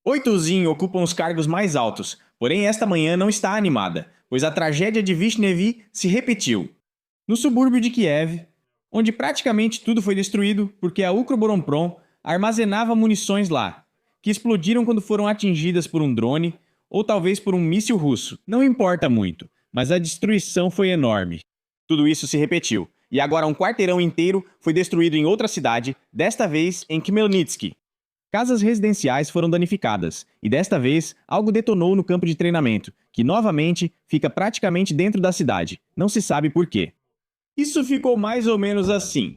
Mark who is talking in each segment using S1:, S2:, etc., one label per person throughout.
S1: Oitozinho ocupam os cargos mais altos, porém esta manhã não está animada, pois a tragédia de Vishnevy se repetiu. No subúrbio de Kiev, onde praticamente tudo foi destruído porque a Ukroboronprom armazenava munições lá, que explodiram quando foram atingidas por um drone ou talvez por um míssil russo. Não importa muito, mas a destruição foi enorme. Tudo isso se repetiu, e agora um quarteirão inteiro foi destruído em outra cidade, desta vez em Khmelnytsky. Casas residenciais foram danificadas, e desta vez algo detonou no campo de treinamento, que novamente fica praticamente dentro da cidade. Não se sabe por quê. Isso ficou mais ou menos assim.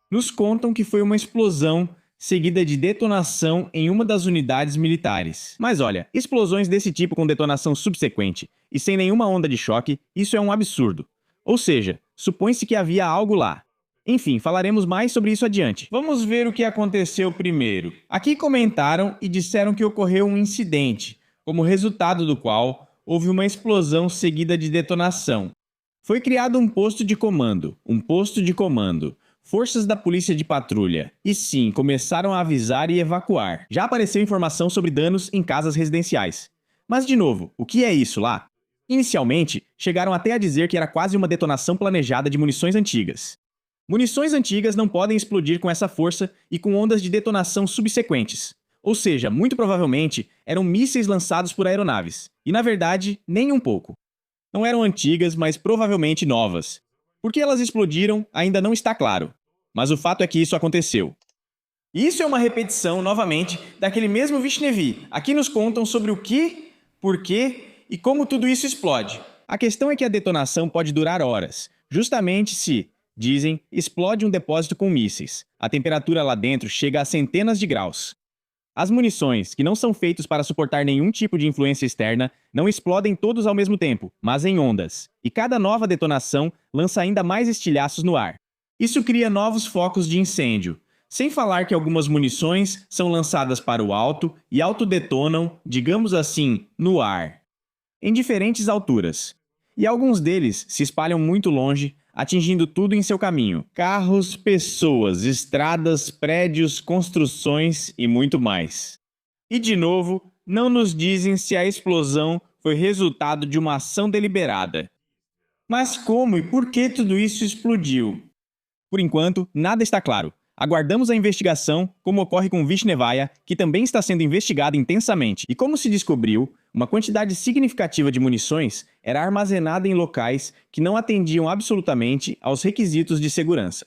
S1: Nos contam que foi uma explosão seguida de detonação em uma das unidades militares. Mas olha, explosões desse tipo com detonação subsequente e sem nenhuma onda de choque, isso é um absurdo. Ou seja, supõe-se que havia algo lá. Enfim, falaremos mais sobre isso adiante. Vamos ver o que aconteceu primeiro. Aqui comentaram e disseram que ocorreu um incidente, como resultado do qual houve uma explosão seguida de detonação. Foi criado um posto de comando, forças da polícia de patrulha, e sim, começaram a avisar e evacuar. Já apareceu informação sobre danos em casas residenciais. Mas de novo, o que é isso lá? Inicialmente, chegaram até a dizer que era quase uma detonação planejada de munições antigas. Munições antigas não podem explodir com essa força e com ondas de detonação subsequentes. Ou seja, muito provavelmente, eram mísseis lançados por aeronaves. E na verdade, nem um pouco. Não eram antigas, mas provavelmente novas. Por que elas explodiram, ainda não está claro. Mas o fato é que isso aconteceu. Isso é uma repetição, novamente, daquele mesmo Vishnevy. Aqui nos contam sobre o que, por quê e como tudo isso explode. A questão é que a detonação pode durar horas, justamente se, dizem, explode um depósito com mísseis. A temperatura lá dentro chega a centenas de graus. As munições, que não são feitas para suportar nenhum tipo de influência externa, não explodem todos ao mesmo tempo, mas em ondas. E cada nova detonação lança ainda mais estilhaços no ar. Isso cria novos focos de incêndio. Sem falar que algumas munições são lançadas para o alto e autodetonam, digamos assim, no ar, em diferentes alturas. E alguns deles se espalham muito longe, atingindo tudo em seu caminho. Carros, pessoas, estradas, prédios, construções e muito mais. E de novo, não nos dizem se a explosão foi resultado de uma ação deliberada. Mas como e por que tudo isso explodiu? Por enquanto, nada está claro. Aguardamos a investigação, como ocorre com Vishnevaya, que também está sendo investigada intensamente. E como se descobriu, uma quantidade significativa de munições era armazenada em locais que não atendiam absolutamente aos requisitos de segurança.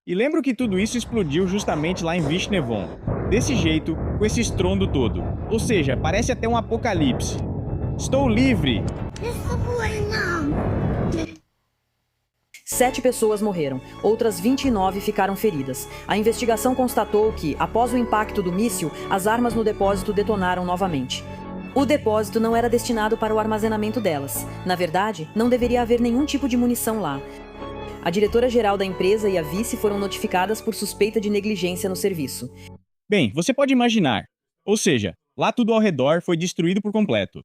S1: E lembro que tudo isso explodiu justamente lá em Vishnevon. Desse jeito, com esse estrondo todo. Ou seja, parece até um apocalipse. Estou livre!
S2: 7 pessoas morreram, outras 29 ficaram feridas. A investigação constatou que, após o impacto do míssil, as armas no depósito detonaram novamente. O depósito não era destinado para o armazenamento delas. Na verdade, não deveria haver nenhum tipo de munição lá. A diretora-geral da empresa e a vice foram notificadas por suspeita de negligência no serviço.
S1: Bem, você pode imaginar. Ou seja, lá tudo ao redor foi destruído por completo.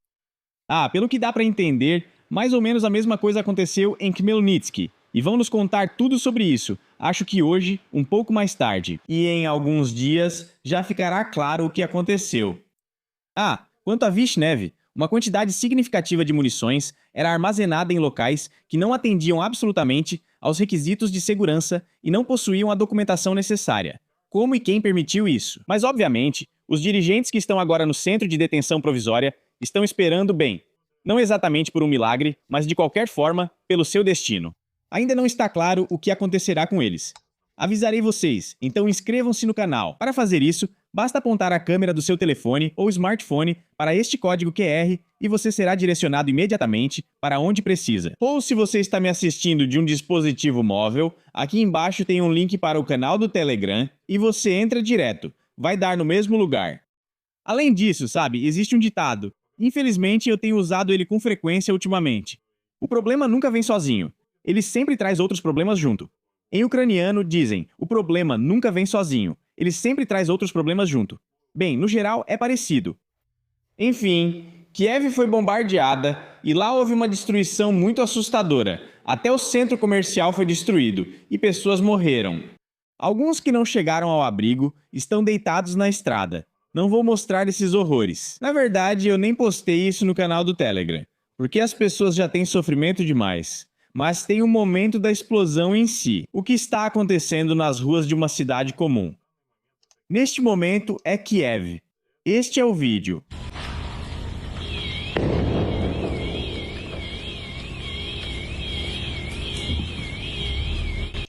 S1: Pelo que dá para entender, mais ou menos a mesma coisa aconteceu em Khmelnytsky. E vão nos contar tudo sobre isso, acho que hoje, um pouco mais tarde. E em alguns dias já ficará claro o que aconteceu. Quanto a Vishnevy, uma quantidade significativa de munições era armazenada em locais que não atendiam absolutamente aos requisitos de segurança e não possuíam a documentação necessária. Como e quem permitiu isso? Mas, obviamente, os dirigentes que estão agora no centro de detenção provisória estão esperando bem. Não exatamente por um milagre, mas de qualquer forma, pelo seu destino. Ainda não está claro o que acontecerá com eles. Avisarei vocês, então inscrevam-se no canal. Para fazer isso, basta apontar a câmera do seu telefone ou smartphone para este código QR e você será direcionado imediatamente para onde precisa. Ou se você está me assistindo de um dispositivo móvel, aqui embaixo tem um link para o canal do Telegram e você entra direto. Vai dar no mesmo lugar. Além disso, existe um ditado. Infelizmente, eu tenho usado ele com frequência ultimamente. O problema nunca vem sozinho. Ele sempre traz outros problemas junto. Em ucraniano, dizem, o problema nunca vem sozinho. Ele sempre traz outros problemas junto. Bem, no geral, é parecido. Enfim, Kiev foi bombardeada e lá houve uma destruição muito assustadora. Até o centro comercial foi destruído e pessoas morreram. Alguns que não chegaram ao abrigo estão deitados na estrada. Não vou mostrar esses horrores. Na verdade, eu nem postei isso no canal do Telegram, porque as pessoas já têm sofrimento demais. Mas tem o momento da explosão em si, o que está acontecendo nas ruas de uma cidade comum. Neste momento é Kiev. Este é o vídeo.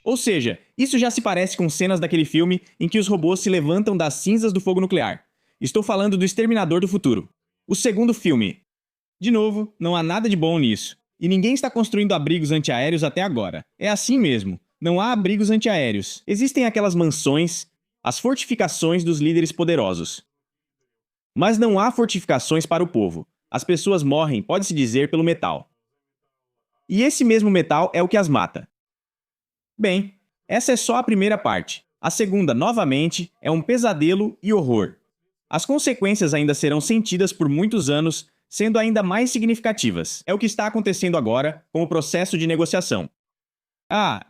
S1: Ou seja, isso já se parece com cenas daquele filme em que os robôs se levantam das cinzas do fogo nuclear. Estou falando do Exterminador do Futuro. O segundo filme. De novo, não há nada de bom nisso. E ninguém está construindo abrigos antiaéreos até agora. É assim mesmo. Não há abrigos antiaéreos. Existem aquelas mansões, as fortificações dos líderes poderosos. Mas não há fortificações para o povo. As pessoas morrem, pode-se dizer, pelo metal. E esse mesmo metal é o que as mata. Bem, essa é só a primeira parte. A segunda, novamente, é um pesadelo e horror. As consequências ainda serão sentidas por muitos anos, sendo ainda mais significativas. É o que está acontecendo agora com o processo de negociação.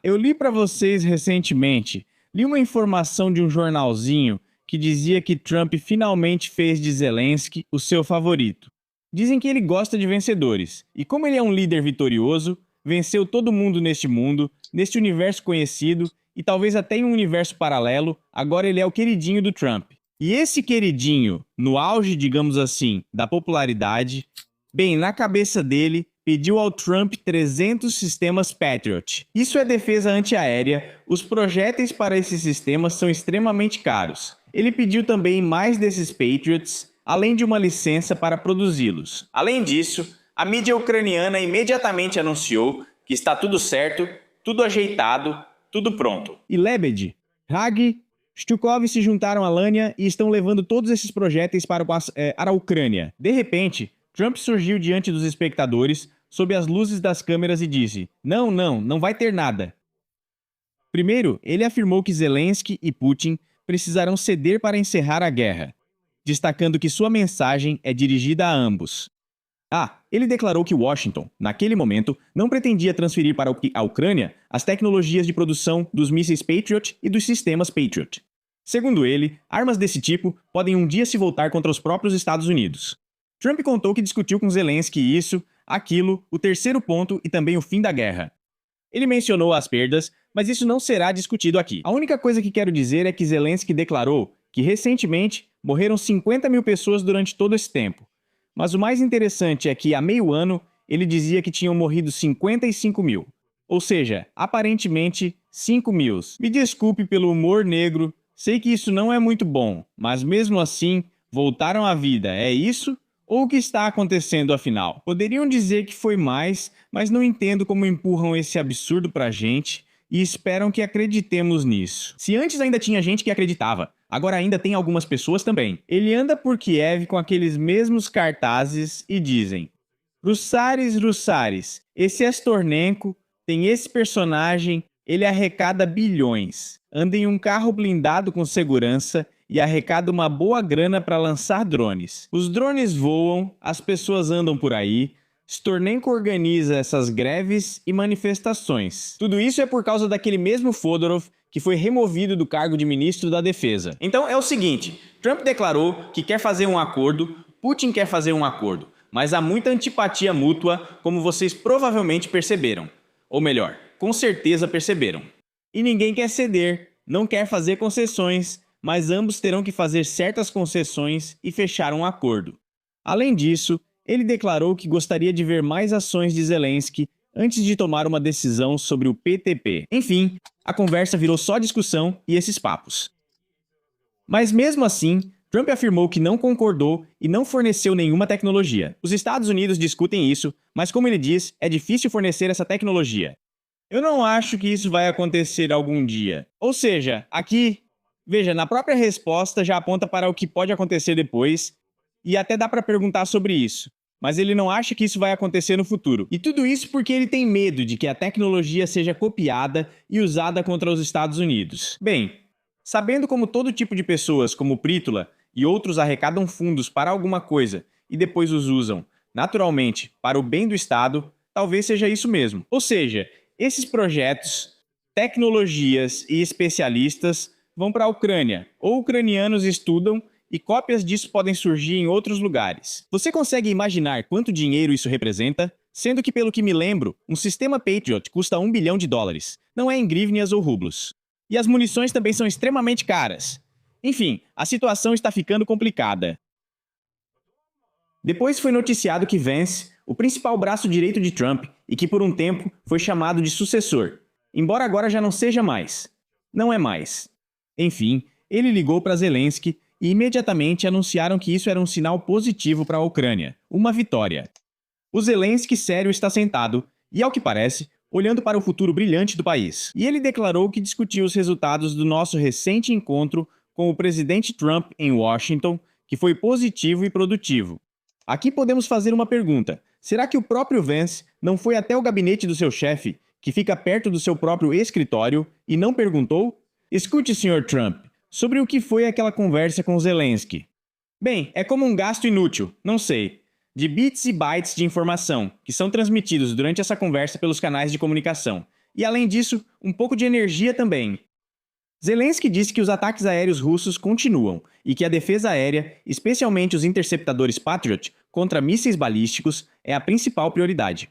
S1: Eu li para vocês recentemente, li uma informação de um jornalzinho que dizia que Trump finalmente fez de Zelensky o seu favorito. Dizem que ele gosta de vencedores, e como ele é um líder vitorioso, venceu todo mundo neste mundo, neste universo conhecido, e talvez até em um universo paralelo, agora ele é o queridinho do Trump. E esse queridinho, no auge, digamos assim, da popularidade, bem, na cabeça dele, pediu ao Trump 300 sistemas Patriot. Isso é defesa antiaérea, os projéteis para esses sistemas são extremamente caros. Ele pediu também mais desses Patriots, além de uma licença para produzi-los. Além disso, a mídia ucraniana imediatamente anunciou que está tudo certo, tudo ajeitado, tudo pronto. E Lebed, Hag, Shtukov se juntaram a Lania e estão levando todos esses projéteis para a Ucrânia. De repente, Trump surgiu diante dos espectadores, sob as luzes das câmeras e disse: não vai ter nada. Primeiro, ele afirmou que Zelensky e Putin precisarão ceder para encerrar a guerra, destacando que sua mensagem é dirigida a ambos. Ele declarou que Washington, naquele momento, não pretendia transferir para a Ucrânia as tecnologias de produção dos mísseis Patriot e dos sistemas Patriot. Segundo ele, armas desse tipo podem um dia se voltar contra os próprios Estados Unidos. Trump contou que discutiu com Zelensky isso, aquilo, o terceiro ponto e também o fim da guerra. Ele mencionou as perdas, mas isso não será discutido aqui. A única coisa que quero dizer é que Zelensky declarou que recentemente morreram 50 mil pessoas durante todo esse tempo. Mas o mais interessante é que, há meio ano, ele dizia que tinham morrido 55 mil. Ou seja, aparentemente, 5 mil. Me desculpe pelo humor negro, sei que isso não é muito bom, mas mesmo assim, voltaram à vida, é isso? Ou o que está acontecendo afinal? Poderiam dizer que foi mais, mas não entendo como empurram esse absurdo pra gente e esperam que acreditemos nisso. Se antes ainda tinha gente que acreditava, agora ainda tem algumas pessoas também. Ele anda por Kiev com aqueles mesmos cartazes e dizem: Russares, esse é Stornenko, tem esse personagem, ele arrecada bilhões. Anda em um carro blindado com segurança e arrecada uma boa grana para lançar drones. Os drones voam, as pessoas andam por aí, Stornenko organiza essas greves e manifestações. Tudo isso é por causa daquele mesmo Fodorov que foi removido do cargo de ministro da Defesa. Então é o seguinte, Trump declarou que quer fazer um acordo, Putin quer fazer um acordo, mas há muita antipatia mútua, como vocês provavelmente perceberam. Ou melhor, com certeza perceberam. E ninguém quer ceder, não quer fazer concessões, mas ambos terão que fazer certas concessões e fechar um acordo. Além disso, ele declarou que gostaria de ver mais ações de Zelensky antes de tomar uma decisão sobre o PTP. Enfim, a conversa virou só discussão e esses papos. Mas mesmo assim, Trump afirmou que não concordou e não forneceu nenhuma tecnologia. Os Estados Unidos discutem isso, mas como ele diz, é difícil fornecer essa tecnologia. Eu não acho que isso vai acontecer algum dia. Ou seja, aqui, veja, na própria resposta já aponta para o que pode acontecer depois, e até dá para perguntar sobre isso. Mas ele não acha que isso vai acontecer no futuro. E tudo isso porque ele tem medo de que a tecnologia seja copiada e usada contra os Estados Unidos. Bem, sabendo como todo tipo de pessoas, como Prítula e outros arrecadam fundos para alguma coisa e depois os usam, naturalmente, para o bem do Estado, talvez seja isso mesmo. Ou seja, esses projetos, tecnologias e especialistas vão para a Ucrânia, ou ucranianos estudam e cópias disso podem surgir em outros lugares. Você consegue imaginar quanto dinheiro isso representa? Sendo que, pelo que me lembro, um sistema Patriot custa $1 bilhão, não é em grivnias ou rublos. E as munições também são extremamente caras. Enfim, a situação está ficando complicada. Depois foi noticiado que Vance, o principal braço direito de Trump, e que por um tempo foi chamado de sucessor, embora agora já não seja mais. Não é mais. Enfim, ele ligou para Zelensky e imediatamente anunciaram que isso era um sinal positivo para a Ucrânia, uma vitória. O Zelensky sério está sentado e, ao que parece, olhando para o futuro brilhante do país. E ele declarou que discutiu os resultados do nosso recente encontro com o presidente Trump em Washington, que foi positivo e produtivo. Aqui podemos fazer uma pergunta. Será que o próprio Vance não foi até o gabinete do seu chefe, que fica perto do seu próprio escritório, e não perguntou? Escute, Sr. Trump, sobre o que foi aquela conversa com Zelensky. Bem, é como um gasto inútil, não sei, de bits e bytes de informação, que são transmitidos durante essa conversa pelos canais de comunicação. E além disso, um pouco de energia também. Zelensky disse que os ataques aéreos russos continuam e que a defesa aérea, especialmente os interceptadores Patriot, contra mísseis balísticos, é a principal prioridade.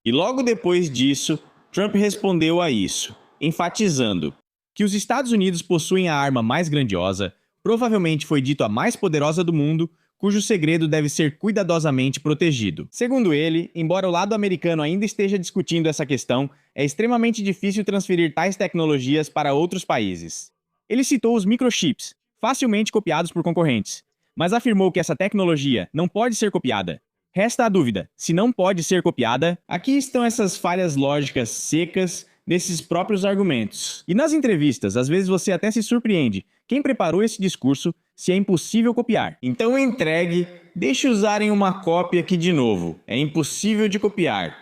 S1: E logo depois disso, Trump respondeu a isso, enfatizando que os Estados Unidos possuem a arma mais grandiosa, provavelmente foi dito a mais poderosa do mundo, cujo segredo deve ser cuidadosamente protegido. Segundo ele, embora o lado americano ainda esteja discutindo essa questão, é extremamente difícil transferir tais tecnologias para outros países. Ele citou os microchips, facilmente copiados por concorrentes, mas afirmou que essa tecnologia não pode ser copiada. Resta a dúvida, se não pode ser copiada, aqui estão essas falhas lógicas secas nesses próprios argumentos. E nas entrevistas, às vezes você até se surpreende. Quem preparou esse discurso se é impossível copiar? Então entregue, deixe usarem uma cópia aqui de novo. É impossível de copiar.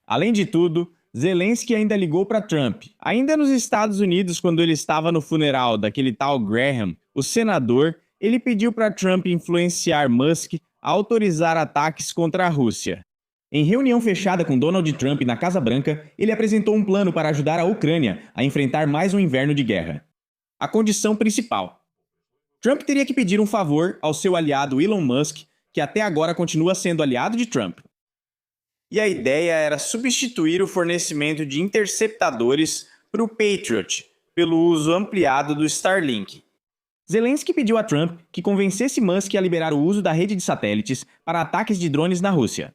S1: Além de tudo, Zelensky ainda ligou para Trump. Ainda nos Estados Unidos, quando ele estava no funeral daquele tal Graham, o senador, ele pediu para Trump influenciar Musk a autorizar ataques contra a Rússia. Em reunião fechada com Donald Trump na Casa Branca, ele apresentou um plano para ajudar a Ucrânia a enfrentar mais um inverno de guerra. A condição principal: Trump teria que pedir um favor ao seu aliado Elon Musk, que até agora continua sendo aliado de Trump. E a ideia era substituir o fornecimento de interceptadores para o Patriot pelo uso ampliado do Starlink. Zelensky pediu a Trump que convencesse Musk a liberar o uso da rede de satélites para ataques de drones na Rússia.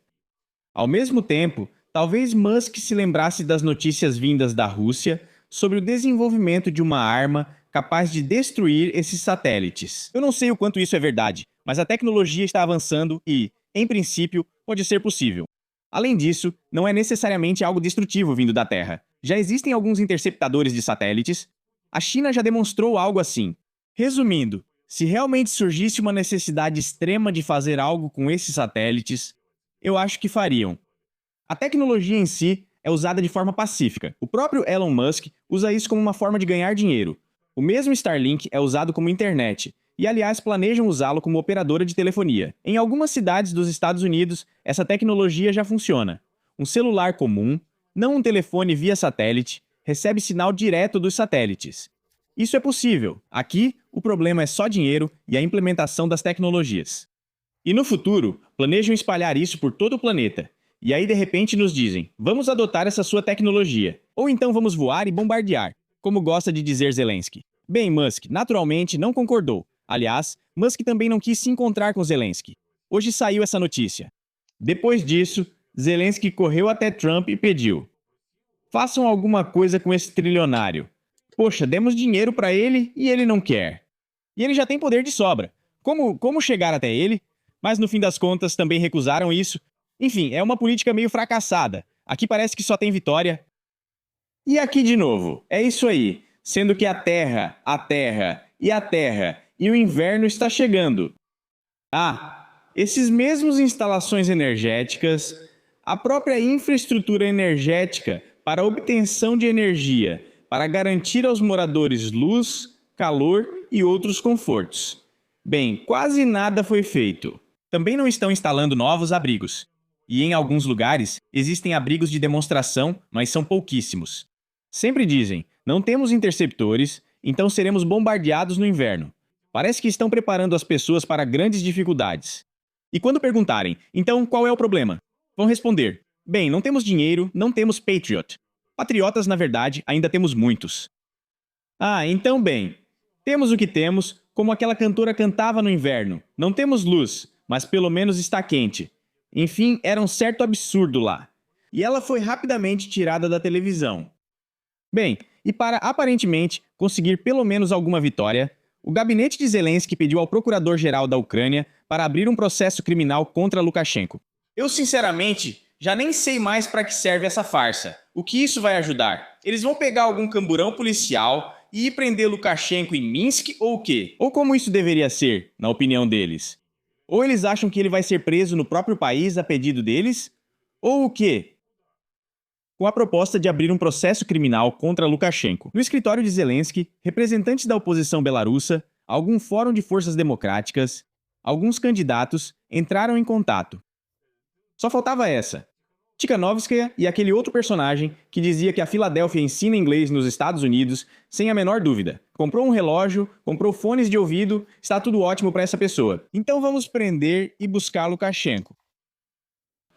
S1: Ao mesmo tempo, talvez Musk se lembrasse das notícias vindas da Rússia sobre o desenvolvimento de uma arma capaz de destruir esses satélites. Eu não sei o quanto isso é verdade, mas a tecnologia está avançando e, em princípio, pode ser possível. Além disso, não é necessariamente algo destrutivo vindo da Terra. Já existem alguns interceptadores de satélites. A China já demonstrou algo assim. Resumindo, se realmente surgisse uma necessidade extrema de fazer algo com esses satélites, eu acho que fariam. A tecnologia em si é usada de forma pacífica. O próprio Elon Musk usa isso como uma forma de ganhar dinheiro. O mesmo Starlink é usado como internet, e aliás planejam usá-lo como operadora de telefonia. Em algumas cidades dos Estados Unidos, essa tecnologia já funciona. Um celular comum, não um telefone via satélite, recebe sinal direto dos satélites. Isso é possível. Aqui, o problema é só dinheiro e a implementação das tecnologias. E no futuro, planejam espalhar isso por todo o planeta. E aí de repente nos dizem, vamos adotar essa sua tecnologia. Ou então vamos voar e bombardear, como gosta de dizer Zelensky. Bem, Musk, naturalmente, não concordou. Aliás, Musk também não quis se encontrar com Zelensky. Hoje saiu essa notícia. Depois disso, Zelensky correu até Trump e pediu: façam alguma coisa com esse trilionário. Poxa, demos dinheiro para ele e ele não quer. E ele já tem poder de sobra. Como chegar até ele? Mas no fim das contas também recusaram isso. Enfim, é uma política meio fracassada. Aqui parece que só tem vitória. E aqui de novo, é isso aí. Sendo que a Terra e o inverno está chegando. Esses mesmos instalações energéticas, a própria infraestrutura energética para a obtenção de energia, para garantir aos moradores luz, calor e outros confortos. Bem, quase nada foi feito. Também não estão instalando novos abrigos. E em alguns lugares existem abrigos de demonstração, mas são pouquíssimos. Sempre dizem, não temos interceptores, então seremos bombardeados no inverno. Parece que estão preparando as pessoas para grandes dificuldades. E quando perguntarem, então qual é o problema? Vão responder, bem, não temos dinheiro, não temos Patriot. Patriotas, na verdade, ainda temos muitos. Ah, então bem, temos o que temos, como aquela cantora cantava no inverno. Não temos luz, mas pelo menos está quente. Enfim, era um certo absurdo lá. E ela foi rapidamente tirada da televisão. Bem, e para aparentemente conseguir pelo menos alguma vitória, o gabinete de Zelensky pediu ao procurador-geral da Ucrânia para abrir um processo criminal contra Lukashenko. Eu, sinceramente, já nem sei mais para que serve essa farsa. O que isso vai ajudar? Eles vão pegar algum camburão policial e ir prender Lukashenko em Minsk ou o quê? Ou como isso deveria ser, na opinião deles? Ou eles acham que ele vai ser preso no próprio país a pedido deles? Ou o quê? Com a proposta de abrir um processo criminal contra Lukashenko. No escritório de Zelensky, representantes da oposição belarussa, algum fórum de forças democráticas, alguns candidatos entraram em contato. Só faltava essa. Tikhanovskaya e aquele outro personagem que dizia que a Filadélfia ensina inglês nos Estados Unidos, sem a menor dúvida. Comprou um relógio, comprou fones de ouvido, está tudo ótimo para essa pessoa. Então vamos prender e buscar Lukashenko.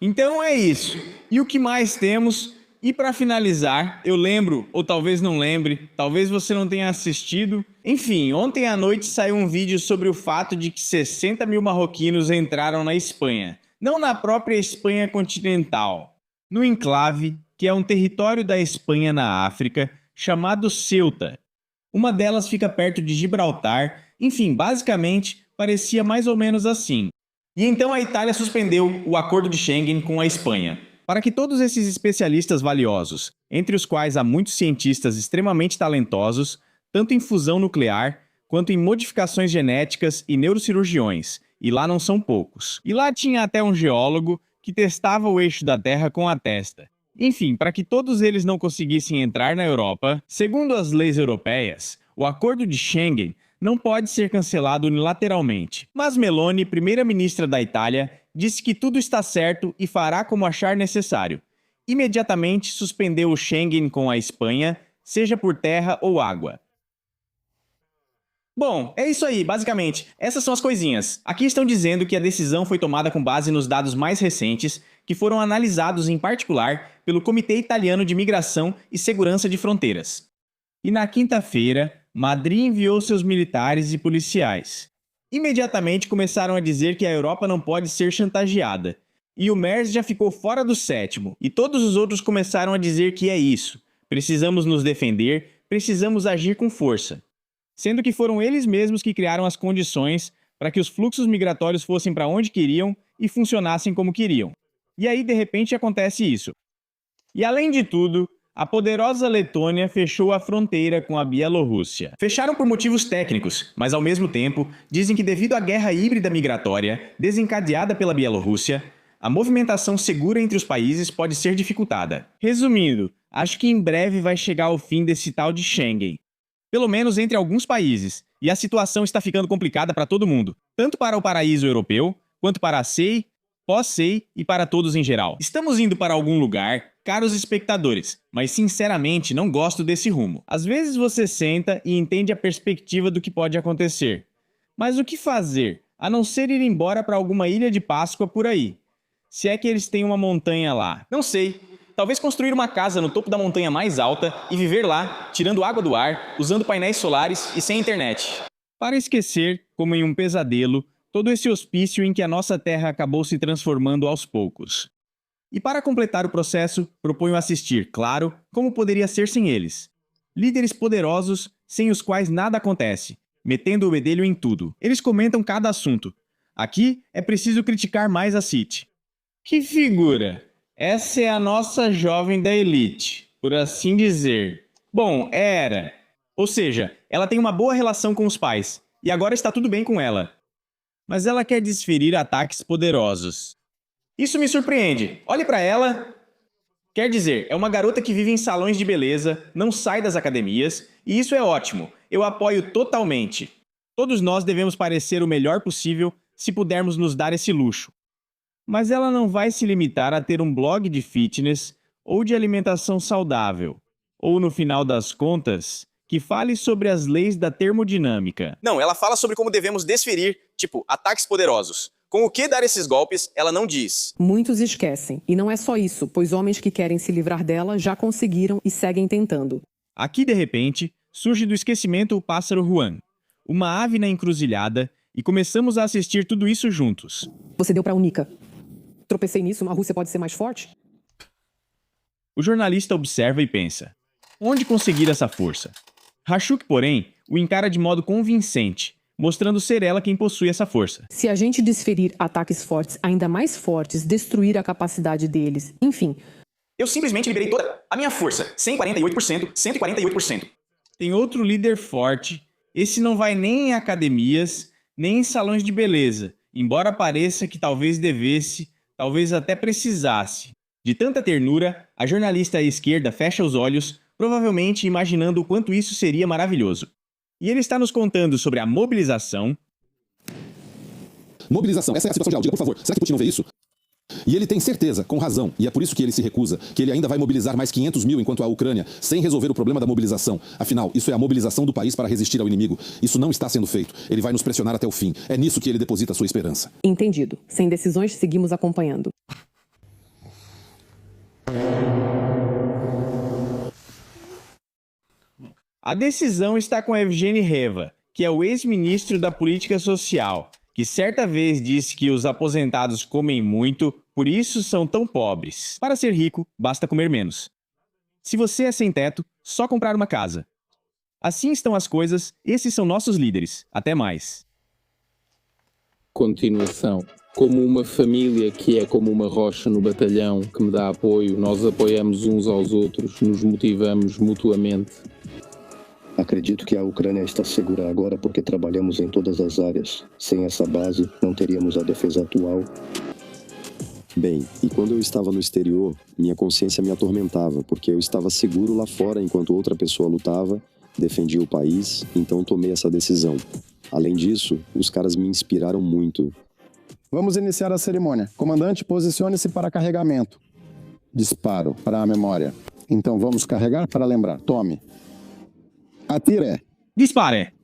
S1: Então é isso. E o que mais temos? E para finalizar, eu lembro, ou talvez não lembre, talvez você não tenha assistido. Enfim, ontem à noite saiu um vídeo sobre o fato de que 60 mil marroquinos entraram na Espanha. Não na própria Espanha continental, no enclave, que é um território da Espanha na África, chamado Ceuta. Uma delas fica perto de Gibraltar, enfim, basicamente, parecia mais ou menos assim. E então a Itália suspendeu o acordo de Schengen com a Espanha. Para que todos esses especialistas valiosos, entre os quais há muitos cientistas extremamente talentosos, tanto em fusão nuclear, quanto em modificações genéticas e neurocirurgiões, e lá não são poucos. E lá tinha até um geólogo que testava o eixo da Terra com a testa. Enfim, para que todos eles não conseguissem entrar na Europa, segundo as leis europeias, o acordo de Schengen não pode ser cancelado unilateralmente. Mas Meloni, primeira-ministra da Itália, disse que tudo está certo e fará como achar necessário. Imediatamente suspendeu o Schengen com a Espanha, seja por terra ou água. Bom, é isso aí, basicamente. Essas são as coisinhas. Aqui estão dizendo que a decisão foi tomada com base nos dados mais recentes, que foram analisados em particular pelo Comitê Italiano de Migração e Segurança de Fronteiras. E na quinta-feira, Madrid enviou seus militares e policiais. Imediatamente começaram a dizer que a Europa não pode ser chantageada. E o Merz já ficou fora do sétimo, e todos os outros começaram a dizer que é isso. Precisamos nos defender, precisamos agir com força. Sendo que foram eles mesmos que criaram as condições para que os fluxos migratórios fossem para onde queriam e funcionassem como queriam. E aí, de repente, acontece isso. E além de tudo, a poderosa Letônia fechou a fronteira com a Bielorrússia. Fecharam por motivos técnicos, mas ao mesmo tempo dizem que devido à guerra híbrida migratória desencadeada pela Bielorrússia, a movimentação segura entre os países pode ser dificultada. Resumindo, acho que em breve vai chegar o fim desse tal de Schengen. Pelo menos entre alguns países, e a situação está ficando complicada para todo mundo, tanto para o paraíso europeu, quanto para a SEI, pós-SEI e para todos em geral. Estamos indo para algum lugar, caros espectadores, mas sinceramente não gosto desse rumo. Às vezes você senta e entende a perspectiva do que pode acontecer. Mas o que fazer, a não ser ir embora para alguma ilha de Páscoa por aí? Se é que eles têm uma montanha lá. Não sei. Talvez construir uma casa no topo da montanha mais alta e viver lá, tirando água do ar, usando painéis solares e sem internet. Para esquecer, como em um pesadelo, todo esse hospício em que a nossa terra acabou se transformando aos poucos. E para completar o processo, proponho assistir, claro, como poderia ser sem eles. Líderes poderosos, sem os quais nada acontece, metendo o bedelho em tudo. Eles comentam cada assunto. Aqui é preciso criticar mais a City. Que figura! Essa é a nossa jovem da elite, por assim dizer. Bom, era. Ou seja, ela tem uma boa relação com os pais, e agora está tudo bem com ela. Mas ela quer desferir ataques poderosos. Isso me surpreende. Olhe para ela. Quer dizer, é uma garota que vive em salões de beleza, não sai das academias, e isso é ótimo. Eu apoio totalmente. Todos nós devemos parecer o melhor possível se pudermos nos dar esse luxo. Mas ela não vai se limitar a ter um blog de fitness ou de alimentação saudável, ou no final das contas, que fale sobre as leis da termodinâmica.
S3: Não, ela fala sobre como devemos desferir, tipo, ataques poderosos. Com o que dar esses golpes, ela não diz.
S4: Muitos esquecem. E não é só isso, pois homens que querem se livrar dela já conseguiram e seguem tentando.
S1: Aqui, de repente, surge do esquecimento o pássaro Juan, uma ave na encruzilhada, e começamos a assistir tudo isso juntos.
S4: Você deu pra Unica. Tropecei nisso, a Rússia pode ser mais forte?
S1: O jornalista observa e pensa: onde conseguir essa força? Hashuk, porém, o encara de modo convincente, mostrando ser ela quem possui essa força.
S4: Se a gente desferir ataques fortes, ainda mais fortes, destruir a capacidade deles, enfim.
S3: Eu simplesmente liberei toda a minha força. 148%, 148%.
S1: Tem outro líder forte, esse não vai nem em academias, nem em salões de beleza, embora pareça que talvez devesse, talvez até precisasse. De tanta ternura, a jornalista à esquerda fecha os olhos, provavelmente imaginando o quanto isso seria maravilhoso. E ele está nos contando sobre a mobilização.
S5: Mobilização, essa é a situação real. Diga, por favor, será que Putin não vê isso? E ele tem certeza, com razão, e é por isso que ele se recusa, que ele ainda vai mobilizar mais 500 mil enquanto a Ucrânia, sem resolver o problema da mobilização. Afinal, isso é a mobilização do país para resistir ao inimigo. Isso não está sendo feito. Ele vai nos pressionar até o fim. É nisso que ele deposita a sua esperança.
S4: Entendido. Sem decisões, seguimos acompanhando.
S1: A decisão está com Evgeny Reva, que é o ex-ministro da Política Social, que certa vez disse que os aposentados comem muito, por isso são tão pobres. Para ser rico, basta comer menos. Se você é sem teto, só comprar uma casa. Assim estão as coisas, esses são nossos líderes. Até mais.
S6: Continuação. Como uma família que é como uma rocha no batalhão que me dá apoio, nós apoiamos uns aos outros, nos motivamos mutuamente.
S7: Acredito que a Ucrânia está segura agora porque trabalhamos em todas as áreas. Sem essa base, não teríamos a defesa atual.
S8: Bem, e quando eu estava no exterior, minha consciência me atormentava, porque eu estava seguro lá fora enquanto outra pessoa lutava, defendia o país, então tomei essa decisão. Além disso, os caras me inspiraram muito.
S9: Vamos iniciar a cerimônia. Comandante, posicione-se para carregamento. Disparo para a memória. Então vamos carregar para lembrar. Tome. Atire.
S1: Dispare!